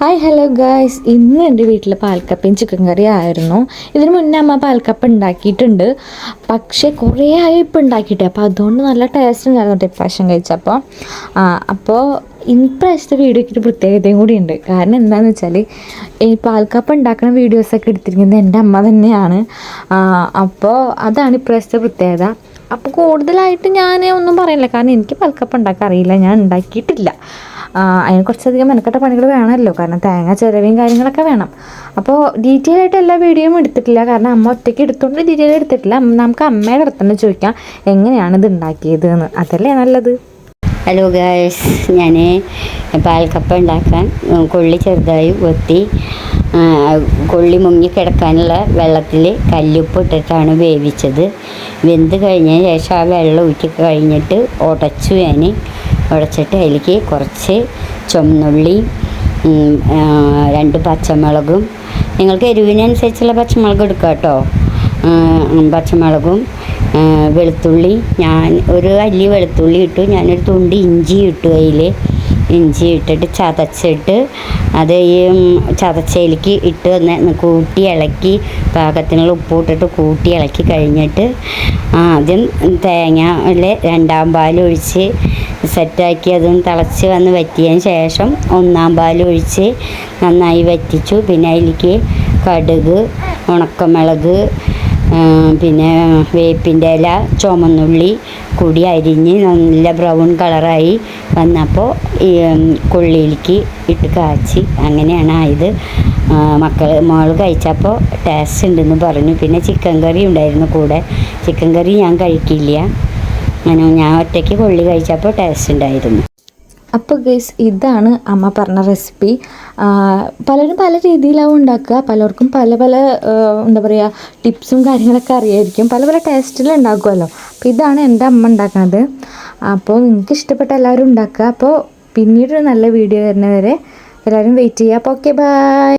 Hi hello guys, ഇന്ന് എൻ്റെ വീട്ടിൽ പാൽക്കപ്പയും ചിക്കൻ കറി ആയിരുന്നു. ഇതിന് മുന്നേ അമ്മ പാൽക്കപ്പ ഉണ്ടാക്കിയിട്ടുണ്ട്, പക്ഷേ കുറേ ആയി ഇപ്പോൾ ഉണ്ടാക്കിയിട്ട്. അപ്പോൾ അതുകൊണ്ട് നല്ല ടേസ്റ്റ് ഉണ്ടായിരുന്നു ഇപ്രാവശ്യം കഴിച്ചപ്പോൾ. അപ്പോൾ ഇപ്രാവശ്യത്തെ വീഡിയോയ്ക്ക് ഒരു പ്രത്യേകതയും കൂടി ഉണ്ട്. കാരണം എന്താണെന്ന് വെച്ചാൽ ഈ പാൽക്കപ്പ ഉണ്ടാക്കുന്ന വീഡിയോസൊക്കെ എടുത്തിരിക്കുന്നത് എൻ്റെ അമ്മ തന്നെയാണ്. അപ്പോൾ അതാണ് ഇപ്രാവശ്യത്തെ പ്രത്യേകത. അപ്പോൾ കൂടുതലായിട്ട് ഞാൻ ഒന്നും പറയില്ല, കാരണം എനിക്ക് പാൽക്കപ്പ ഉണ്ടാക്കാൻ അറിയില്ല, ഞാൻ ഉണ്ടാക്കിയിട്ടില്ല. അതിന് കുറച്ചധികം മെനക്കെട്ട പണികൾ വേണമല്ലോ, കാരണം തേങ്ങ ചിരവിയും കാര്യങ്ങളൊക്കെ വേണം. അപ്പോൾ ഡീറ്റെയിൽ ആയിട്ട് എല്ലാ വീഡിയോയും എടുത്തിട്ടില്ല, കാരണം അമ്മ ഒറ്റയ്ക്ക് എടുത്തുകൊണ്ട് ഡീറ്റെയിൽ എടുത്തിട്ടില്ല. നമുക്ക് അമ്മയുടെ അടുത്ത് തന്നെ ചോദിക്കാം എങ്ങനെയാണ് ഇത് ഉണ്ടാക്കിയത് എന്ന്. അതല്ലേ നല്ലത്. ഹലോ ഗായ്സ്, ഞാൻ പാൽക്കപ്പ ഉണ്ടാക്കാൻ കൊള്ളി ചെറുതായി കൊത്തി കൊള്ളി മുങ്ങി കിടക്കാനുള്ള വെള്ളത്തിൽ കല്ലുപ്പ് ഇട്ടിട്ടാണ് വേവിച്ചത്. വെന്ത് കഴിഞ്ഞതിന് ശേഷം ആ വെള്ളം ഊറ്റി കഴിഞ്ഞിട്ട് ഉടച്ചിട്ട് അതിലേക്ക് കുറച്ച് ചുവന്നുള്ളി, 2 പച്ചമുളകും, നിങ്ങൾക്ക് എരിവിനനുസരിച്ചുള്ള പച്ചമുളക് എടുക്കുക കേട്ടോ. പച്ചമുളകും വെളുത്തുള്ളി, ഞാൻ ഒരു അല്ലി വെളുത്തുള്ളി ഇട്ടു, ഞാനൊരു തുണ്ട് ഇഞ്ചി ഇട്ടു. അതിൽ ഇഞ്ചി ഇട്ടിട്ട് ചതച്ചിട്ട് അത് ഈ ചതച്ചയിലേക്ക് ഇട്ട് ഒന്ന് കൂട്ടി ഇളക്കി പാകത്തിനുള്ള ഉപ്പ് ഇട്ടിട്ട് കൂട്ടി ഇളക്കി കഴിഞ്ഞിട്ട് ആദ്യം തേങ്ങയിൽ 2ാം പാലൊഴിച്ച് സെറ്റാക്കി അതും തിളച്ച് വന്ന് വറ്റിയതിന് ശേഷം 1ാം പാലൊഴിച്ച് നന്നായി വറ്റിച്ചു. പിന്നെ അതിലേക്ക് കടുക്, ഉണക്കമുളക്, പിന്നെ വേപ്പിൻ്റെ ഇല, ചുവന്നുള്ളി കൂടി അരിഞ്ഞ് നല്ല ബ്രൗൺ കളറായി വന്നപ്പോൾ ഈ കൊള്ളിയിലേക്ക് ഇട്ട് കാച്ചി. അങ്ങനെയാണ് ആയത്. മോൾ കഴിച്ചപ്പോൾ ടേസ്റ്റ് ഉണ്ടെന്ന് പറഞ്ഞു. പിന്നെ ചിക്കൻ കറി ഉണ്ടായിരുന്നു കൂടെ. ചിക്കൻ കറി ഞാൻ കഴിക്കില്ല, അങ്ങനെ ഞാൻ ഒറ്റയ്ക്ക് കൊള്ളി കഴിച്ചപ്പോൾ ടേസ്റ്റ് ഉണ്ടായിരുന്നു. അപ്പോൾ ഗൈസ്, ഇതാണ് അമ്മ പറഞ്ഞ റെസിപ്പി. പലരും പല രീതിയിലാവും ഉണ്ടാക്കുക, പലർക്കും പല പല എന്താ പറയുക ടിപ്സും കാര്യങ്ങളൊക്കെ അറിയായിരിക്കും, പല പല ടേസ്റ്റിൽ ഉണ്ടാക്കുമല്ലോ. അപ്പോൾ ഇതാണ് എൻ്റെ അമ്മ ഉണ്ടാക്കുന്നത്. അപ്പോൾ നിങ്ങൾക്ക് ഇഷ്ടപ്പെട്ട എല്ലാവരും ഉണ്ടാക്കുക. അപ്പോൾ പിന്നീടൊരു നല്ല വീഡിയോ വരുന്നവരെ എല്ലാവരും വെയിറ്റ് ചെയ്യുക. അപ്പോൾ ഓക്കെ, ബൈ.